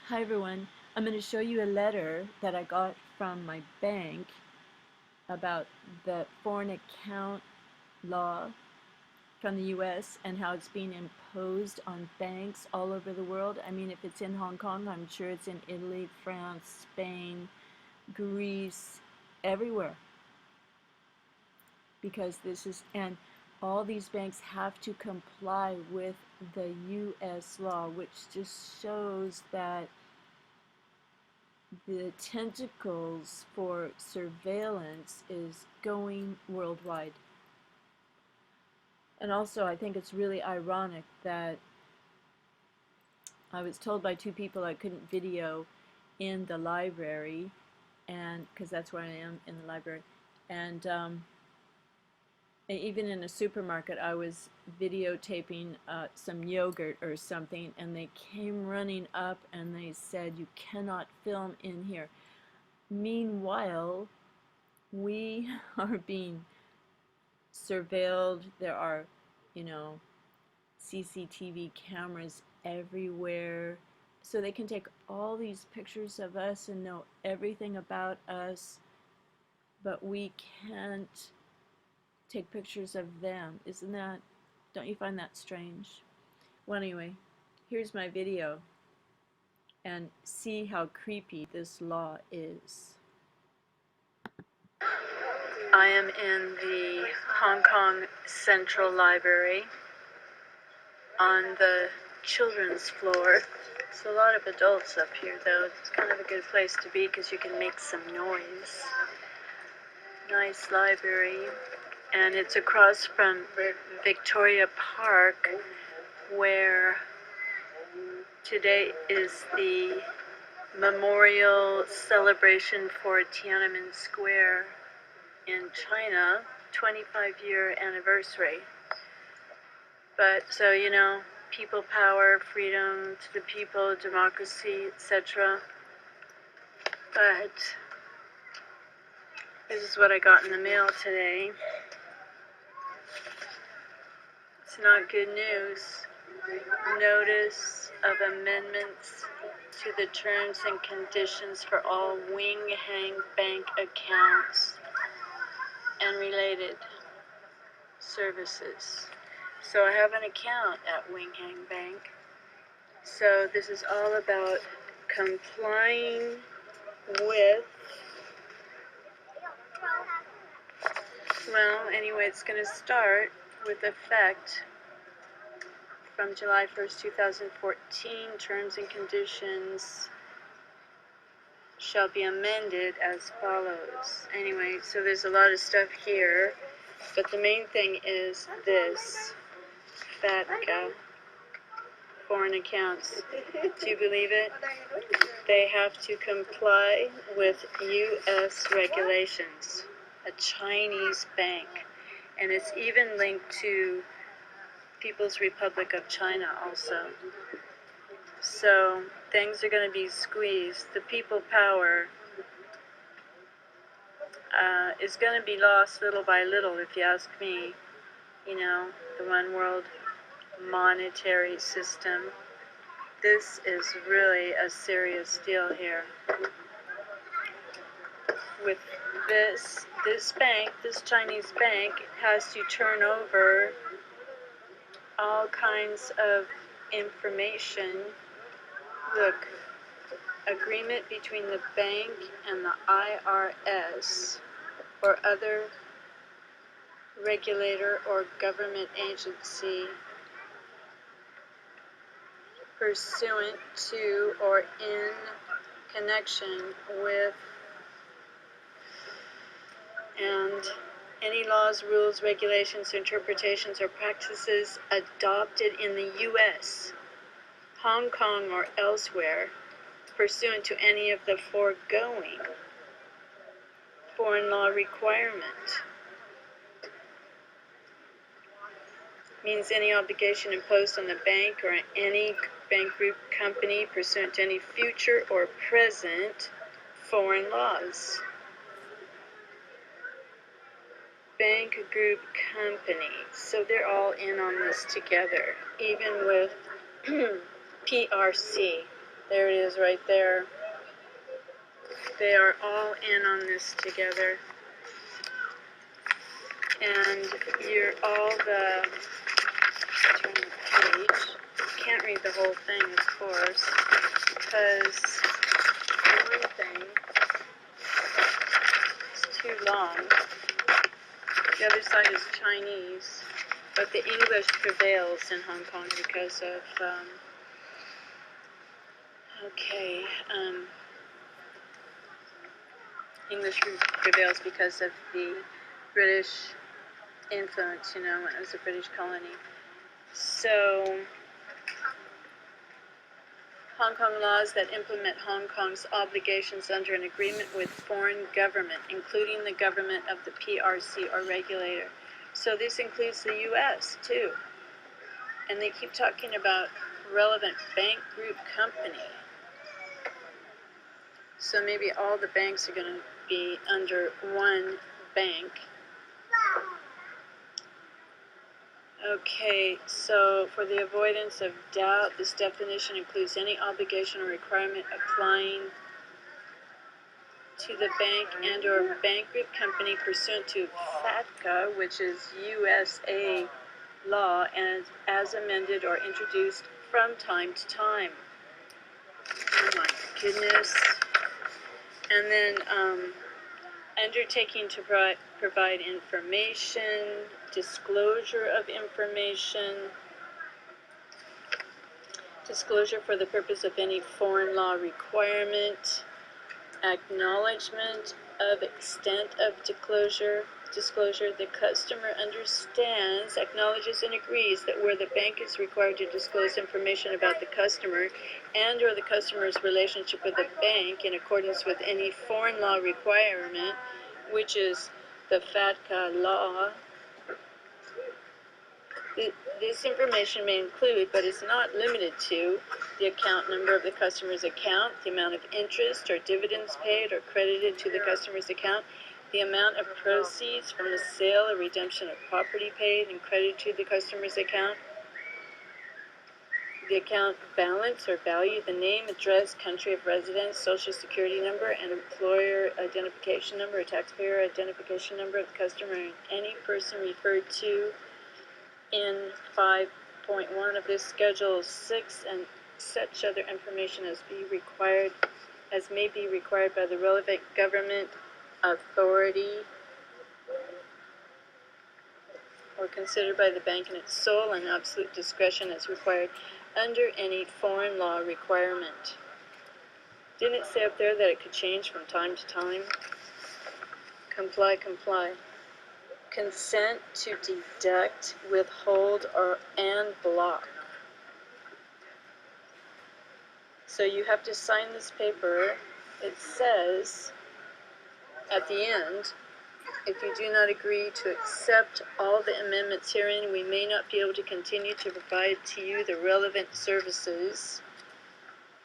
Hi everyone. I'm going to show you a letter that I got from my bank about the foreign account law from the US and how it's being imposed on banks all over the world. I mean, if it's in Hong Kong, I'm sure it's in Italy, France, Spain, Greece, everywhere. Because and all these banks have to comply with the US law, which just shows that the tentacles for surveillance is going worldwide. And also, I think it's really ironic that I was told by two people I couldn't video in the library, and because that's where I am, in the library, and even in a supermarket I was videotaping some yogurt or something, and they came running up and they said, "You cannot film in here." Meanwhile, we are being surveilled. There are, you know, CCTV cameras everywhere. So they can take all these pictures of us and know everything about us, but we can't take pictures of them. Don't you find that strange? Well, anyway, here's my video, and see how creepy this law is. I am in the Hong Kong Central Library on the children's floor. There's a lot of adults up here, though. It's kind of a good place to be because you can make some noise. Nice library. And it's across from Victoria Park, where today is the memorial celebration for Tiananmen Square in China, 25-year anniversary. But so, you know, people power, freedom to the people, democracy, etc. But this is what I got in the mail today. It's not good news. Notice of amendments to the terms and conditions for all Wing Hang Bank accounts and related services. So I have an account at Wing Hang Bank. So this is all about complying with, well, anyway, it's going to start with effect from July 1st, 2014. Terms and conditions shall be amended as follows. Anyway, so there's a lot of stuff here, but the main thing is this: FATCA, foreign accounts. Do you believe it? They have to comply with U.S. regulations, a Chinese bank, and it's even linked to People's Republic of China also. So things are going to be squeezed. The people power is going to be lost little by little, if you ask me. You know, the one world monetary system. This is really a serious deal here. With this bank, this Chinese bank, has to turn over all kinds of information. Look, agreement between the bank and the IRS or other regulator or government agency pursuant to or in connection with and any laws, rules, regulations, interpretations, or practices adopted in the U.S., Hong Kong, or elsewhere pursuant to any of the foregoing foreign law requirement. Means any obligation imposed on the bank or any bank group company pursuant to any future or present foreign laws. Bank group company. So they're all in on this together, even with PRC. There it is right there. They are all in on this together. And you're all the, turn the page, can't read the whole thing, of course, because one thing is too long. The other side is Chinese, but the English prevails in Hong Kong because of, English prevails because of the British influence, when it was a British colony. So, Hong Kong laws that implement Hong Kong's obligations under an agreement with foreign government, including the government of the PRC or regulator. So this includes the U.S. too. And they keep talking about relevant bank group company. So maybe all the banks are going to be under one bank. Okay, so for the avoidance of doubt, this definition includes any obligation or requirement applying to the bank and or bank group company pursuant to FATCA, which is USA law, and as amended or introduced from time to time. Oh my goodness. And then undertaking to provide information, disclosure of information, disclosure for the purpose of any foreign law requirement, acknowledgement of extent of disclosure, the customer understands, acknowledges, and agrees that where the bank is required to disclose information about the customer and or the customer's relationship with the bank in accordance with any foreign law requirement, which is the FATCA law. This information may include, but is not limited to, the account number of the customer's account, the amount of interest or dividends paid or credited to the customer's account, the amount of proceeds from the sale or redemption of property paid and credited to the customer's account, the account balance or value, the name, address, country of residence, social security number, and employer identification number or taxpayer identification number of the customer and any person referred to in 5.1 of this Schedule 6, and such other information as may be required by the relevant government authority or considered by the bank in its sole and absolute discretion as required under any foreign law requirement. Didn't it say up there that it could change from time to time? Comply. Consent to deduct, withhold, and block. So you have to sign this paper. It says at the end, if you do not agree to accept all the amendments herein, we may not be able to continue to provide to you the relevant services.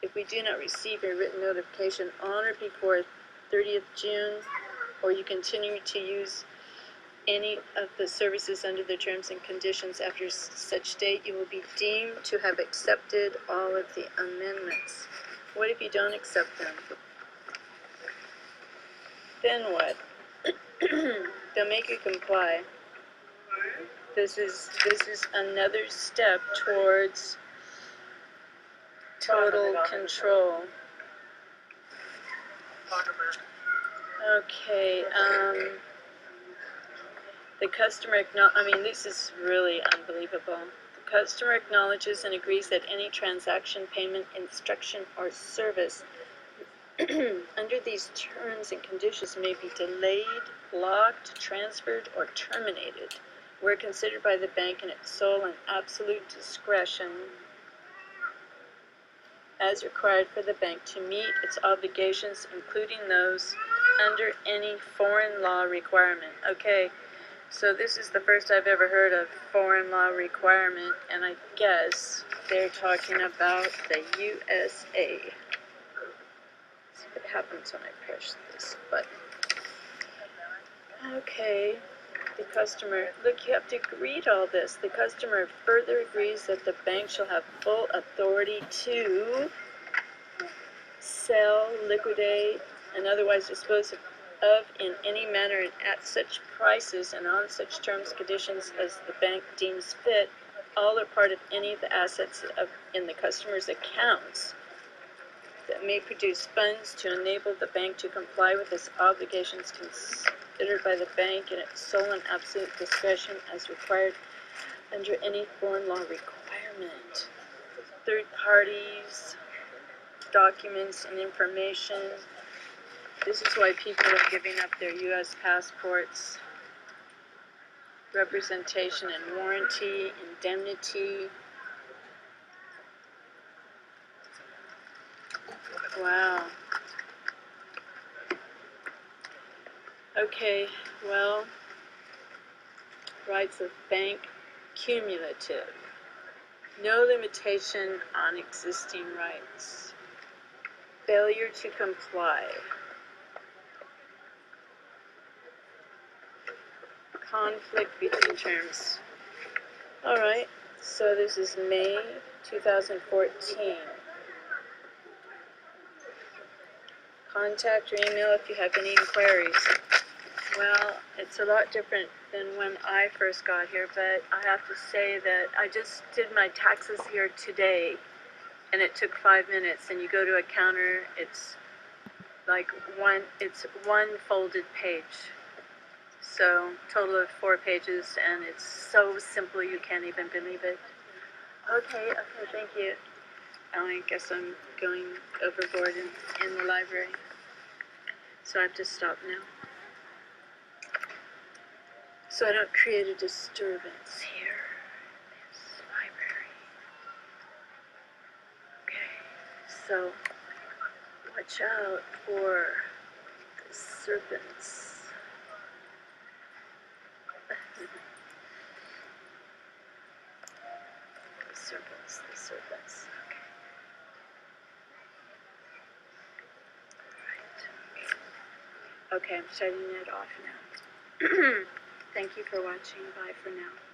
If we do not receive a written notification on or before 30th June, or you continue to use any of the services under the terms and conditions after such date, you will be deemed to have accepted all of the amendments. What if you don't accept them? Then what? They'll make you comply. This is another step towards total control. Okay, the customer this is really unbelievable. The customer acknowledges and agrees that any transaction, payment, instruction, or service under these terms and conditions may be delayed, blocked, transferred, or terminated, where considered by the bank in its sole and absolute discretion as required for the bank to meet its obligations, including those under any foreign law requirement. Okay, so this is the first I've ever heard of foreign law requirement, and I guess they're talking about the USA. See what happens when I push this button. Okay, the customer, look, you have to read all this. The customer further agrees that the bank shall have full authority to sell, liquidate, and otherwise dispose of in any manner and at such prices and on such terms and conditions as the bank deems fit, all or part of any of the assets in the customer's accounts that may produce funds to enable the bank to comply with its obligations considered by the bank in its sole and absolute discretion as required under any foreign law requirement. Third parties, documents, and information. This is why people are giving up their U.S. passports. Representation and warranty, indemnity. Wow. Okay, well, rights of bank, cumulative. No limitation on existing rights. Failure to comply. Conflict between terms. All right, so this is May 2014. Contact or email if you have any inquiries. Well, it's a lot different than when I first got here, but I have to say that I just did my taxes here today, and it took 5 minutes, and you go to a counter, it's like one folded page. So, total of 4 pages, and it's so simple you can't even believe it. Okay, thank you. I guess I'm going overboard in the library. So I have to stop now. So I don't create a disturbance here in this library. Okay, so watch out for the serpents. The serpents. Okay, I'm shutting it off now. Thank you for watching. Bye for now.